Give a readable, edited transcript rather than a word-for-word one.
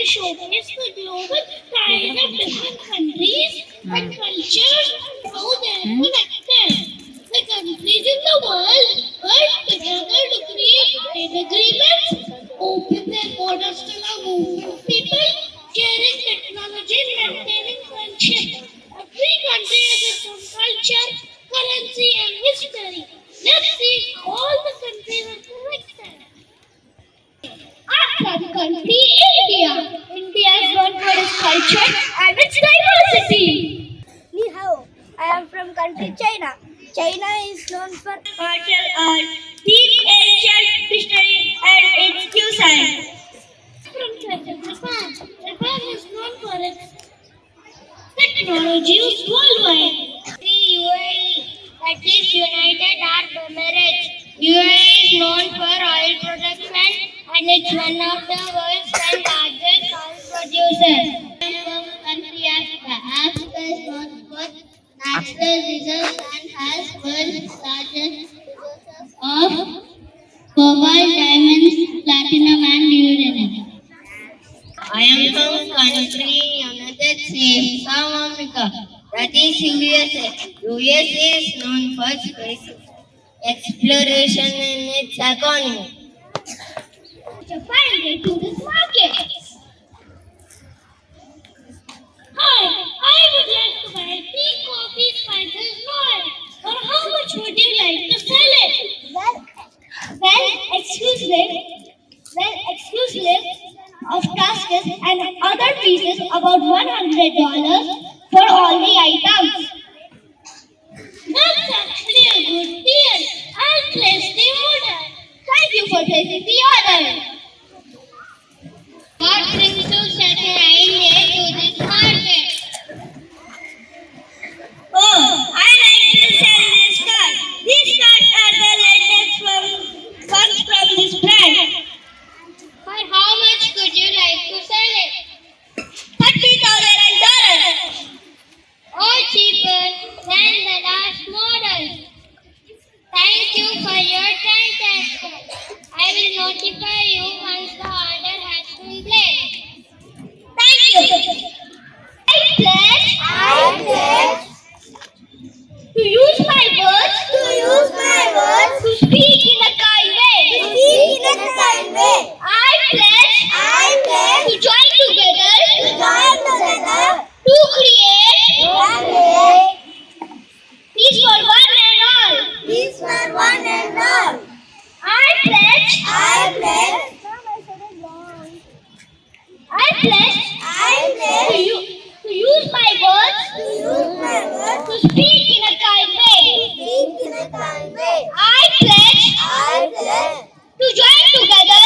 showcase the global pride of different countries and cultures and how they are connected. The countries in the world work together to create trade agreements, open their borders to the movement of people, sharing technology and maintaining friendship. Every country has its own culture, currency and history. Let's see how all the countries are connected. Our country, India. India is known for its culture and its diversity. Ni hao. I am from country China. China is known for Martial art, deep ancient history and its cuisine. From Japan. Japan is known for its technology used worldwide. The UAE, that is United Arab Emirates. UAE is known for oil production and it's one of the world's 10 largest oil producers. From country Africa. Africa is known for natural reserves and has world's largest resources of cobalt, diamonds, platinum and uranium. I am from country United States of America, that is USA. USA is known for space exploration and its economy. To find it to this market. Hi, I would like to buy tea, coffee, spices, oil. For how much would you like to sell it? Exclusive of taxes and other fees about $100 for all the items. That's actually a good deal. I'll place the order. Thank you for placing the order. What brings you such a idea to this market? Oh, I like to sell this car. These cars are the latest ones from this brand. For how much could you like to sell it? $30,000. Or cheaper than the last model. Thank you for your transaction. I will notify you once the order has been placed. Thank you. I pledge to use my words to speak in a kind way. I pledge to join together to create peace for one and all. I pledge to use my words to speak in a kind way. I pledge to join together